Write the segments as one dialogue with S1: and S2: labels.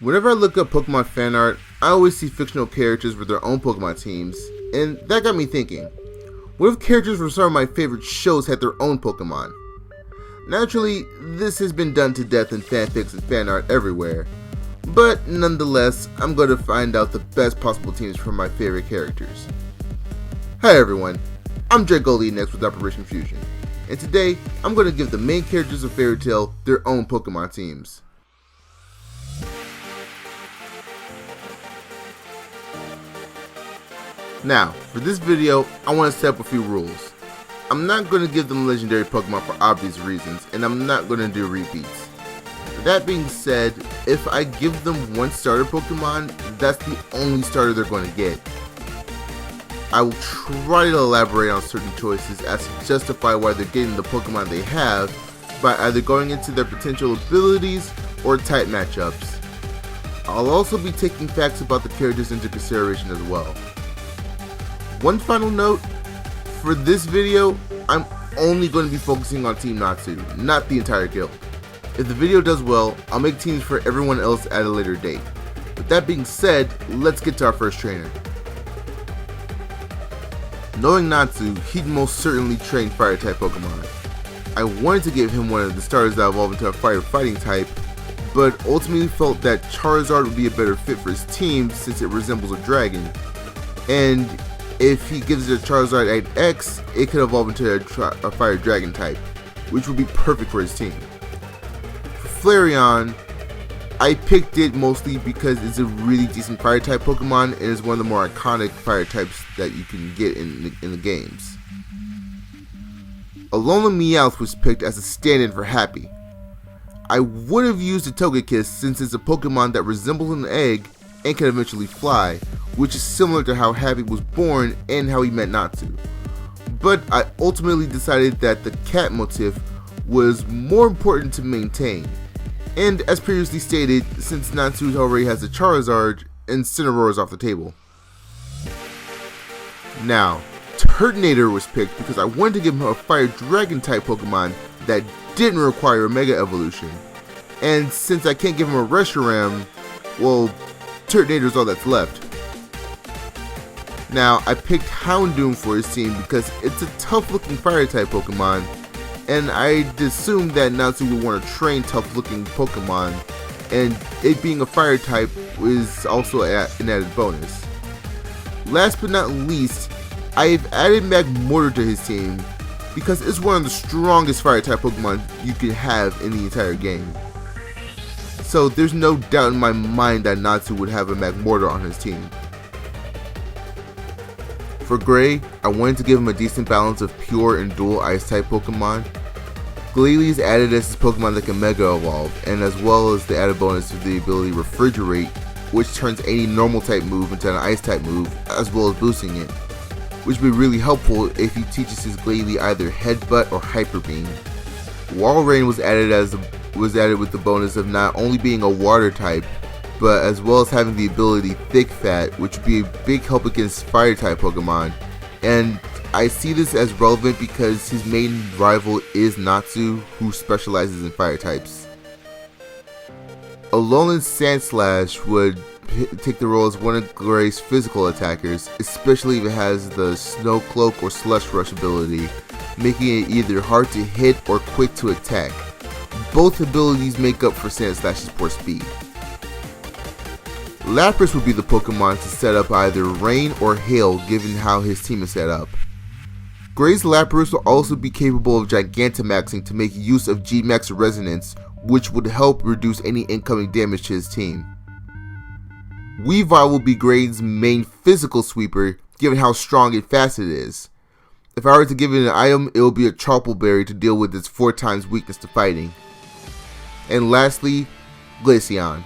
S1: Whenever I look up Pokemon fan art, I always see fictional characters with their own Pokemon teams, and that got me thinking, what if characters from some of my favorite shows had their own Pokemon? Naturally, this has been done to death in fanfics and fan art everywhere, but nonetheless, I'm going to find out the best possible teams for my favorite characters. Hi everyone, I'm Dragoly next with Operation Fusion, and today I'm going to give the main characters of Fairy Tail their own Pokemon teams. Now, for this video, I want to set up a few rules. I'm not going to give them legendary Pokemon for obvious reasons, and I'm not going to do repeats. That being said, if I give them one starter Pokemon, that's the only starter they're going to get. I will try to elaborate on certain choices as to justify why they're getting the Pokemon they have by either going into their potential abilities or type matchups. I'll also be taking facts about the characters into consideration as well. One final note, for this video, I'm only going to be focusing on Team Natsu, not the entire guild. If the video does well, I'll make teams for everyone else at a later date. With that being said, let's get to our first trainer. Knowing Natsu, he'd most certainly train Fire-type Pokemon. I wanted to give him one of the starters that evolve into a Fire Fighting type, but ultimately felt that Charizard would be a better fit for his team since it resembles a dragon, and if he gives it a Charizard at X, it could evolve into a Fire Dragon type, which would be perfect for his team. For Flareon, I picked it mostly because it's a really decent Fire type Pokemon and is one of the more iconic Fire types that you can get in the games. Alolan Meowth was picked as a stand-in for Happy. I would have used a Togekiss since it's a Pokemon that resembles an egg and can eventually fly, which is similar to how Happy was born and how he met Natsu. But I ultimately decided that the cat motif was more important to maintain, and as previously stated, since Natsu already has a Charizard, Incineroar is off the table. Now, Turtonator was picked because I wanted to give him a Fire Dragon type Pokemon that didn't require a Mega Evolution, and since I can't give him a Reshiram, well, Turtonator is all that's left. Now, I picked Houndoom for his team because it's a tough looking Fire type Pokemon, and I'd assume that Natsu would want to train tough looking Pokemon, and it being a Fire type is also an added bonus. Last but not least, I've added Magmortar to his team because it's one of the strongest Fire type Pokemon you can have in the entire game. So there's no doubt in my mind that Natsu would have a Magmortar on his team. For Gray, I wanted to give him a decent balance of pure and dual ice type Pokemon. Glalie is added as his Pokemon that can Mega Evolve, and as well as the added bonus of the ability Refrigerate, which turns any normal type move into an ice type move, as well as boosting it, which would be really helpful if he teaches his Glalie either Headbutt or Hyper Beam. Walrein was added with the bonus of not only being a water type, but as well as having the ability Thick Fat, which would be a big help against Fire type Pokemon, and I see this as relevant because his main rival is Natsu, who specializes in Fire types. Alolan Sandslash would take the role as one of Gray's physical attackers, especially if it has the Snow Cloak or Slush Rush ability, making it either hard to hit or quick to attack. Both abilities make up for Sandslash's poor speed. Lapras would be the Pokemon to set up either Rain or Hail given how his team is set up. Gray's Lapras will also be capable of Gigantamaxing to make use of G-Max Resonance, which would help reduce any incoming damage to his team. Weavile will be Gray's main physical sweeper given how strong and fast it is. If I were to give it an item, it would be a Chople Berry to deal with its 4 times weakness to fighting. And lastly, Glaceon.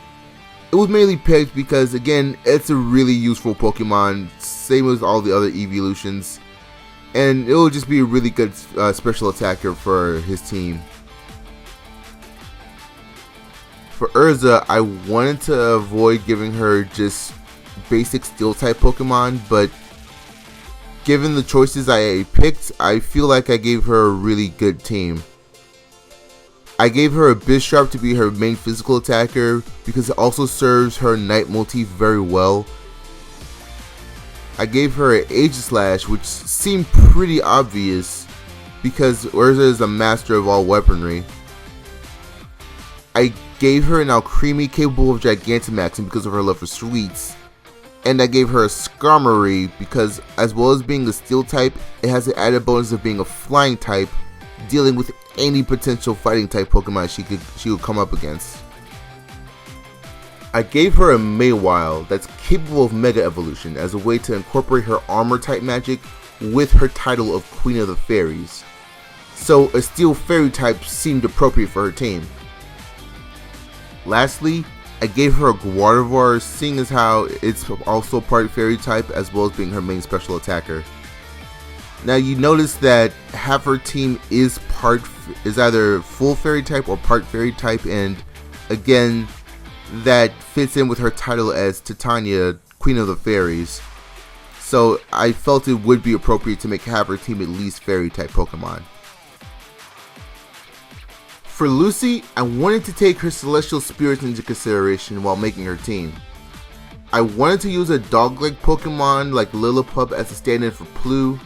S1: It was mainly picked because, again, it's a really useful Pokemon, same as all the other evolutions, and it will just be a really good special attacker for his team. For Urza, I wanted to avoid giving her just basic Steel type Pokemon, but given the choices I picked, I feel like I gave her a really good team. I gave her a Bisharp to be her main physical attacker because it also serves her Night motif very well. I gave her an Aegislash, which seemed pretty obvious because Urza is a master of all weaponry. I gave her an Alcremie capable of Gigantamaxing because of her love for sweets. And I gave her a Skarmory because, as well as being a steel type, it has the added bonus of being a flying type, dealing with any potential fighting type Pokemon she would come up against. I gave her a Mawile that's capable of Mega Evolution as a way to incorporate her armor type magic with her title of Queen of the Fairies. So a steel fairy type seemed appropriate for her team. Lastly, I gave her a Gardevoir, seeing as how it's also part fairy type as well as being her main special attacker. Now you notice that half her team is either full fairy type or part fairy type, and again that fits in with her title as Titania, Queen of the Fairies. So I felt it would be appropriate to make half her team at least fairy type Pokemon. For Lucy, I wanted to take her celestial spirits into consideration while making her team. I wanted to use a dog-like Pokemon like Lillipup as a stand-in for Plu,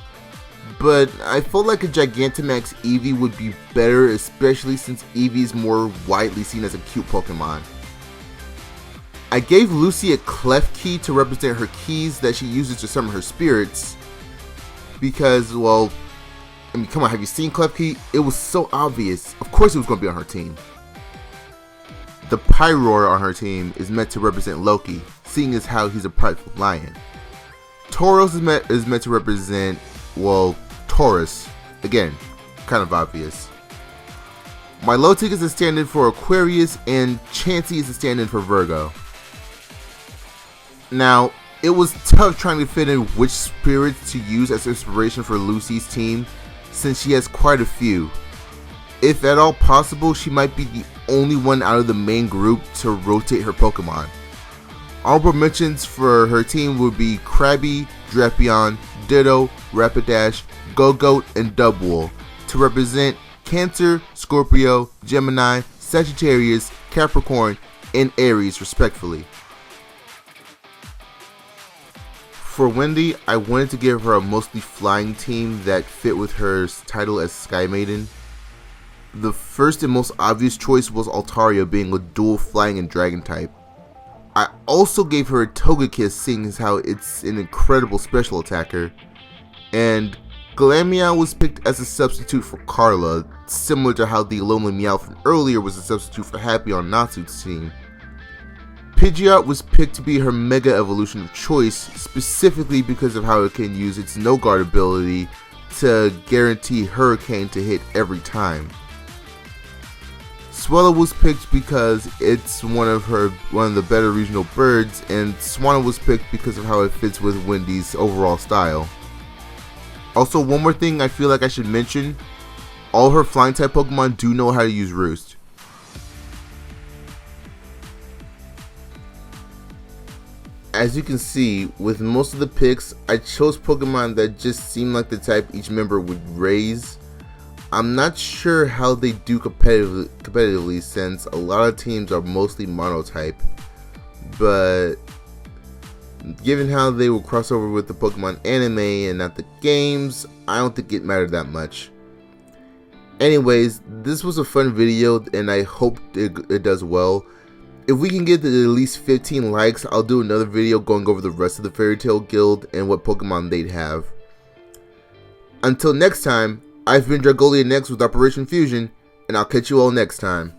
S1: but I felt like a Gigantamax Eevee would be better, especially since Eevee is more widely seen as a cute Pokemon. I gave Lucy a Klefki to represent her keys that she uses to summon her spirits, because, well, I mean, come on, have you seen Klefki? It was so obvious. Of course it was going to be on her team. The Pyroar on her team is meant to represent Loki, seeing as how he's a prideful lion. Tauros is meant to represent, well, Taurus. Again, kind of obvious. Milotic is a stand-in for Aquarius, and Chansey is a stand-in for Virgo. Now, it was tough trying to fit in which spirits to use as inspiration for Lucy's team, since she has quite a few. If at all possible, she might be the only one out of the main group to rotate her Pokemon. Honorable mentions for her team would be Krabby, Drapion, Ditto, Rapidash, Go-Goat, and Dubwool to represent Cancer, Scorpio, Gemini, Sagittarius, Capricorn, and Aries respectively. For Wendy, I wanted to give her a mostly flying team that fit with her title as Sky Maiden. The first and most obvious choice was Altaria, being a dual flying and dragon type. I also gave her a Togekiss, seeing as how it's an incredible special attacker. And Glameow was picked as a substitute for Carla, similar to how the Lonely Meow from earlier was a substitute for Happy on Natsu's team. Pidgeot was picked to be her Mega Evolution of choice, specifically because of how it can use its No Guard ability to guarantee Hurricane to hit every time. Swellow was picked because it's one of the better regional birds, and Swanna was picked because of how it fits with Wendy's overall style. Also, one more thing I feel like I should mention, all her flying type Pokemon do know how to use Roost. As you can see, with most of the picks, I chose Pokemon that just seemed like the type each member would raise. I'm not sure how they do competitively since a lot of teams are mostly monotype, but given how they will cross over with the Pokemon anime and not the games, I don't think it mattered that much. Anyways, this was a fun video and I hope it does well. If we can get to at least 15 likes, I'll do another video going over the rest of the Fairy Tail Guild and what Pokemon they'd have. Until next time, I've been Dragolian X with Operation Fusion, and I'll catch you all next time.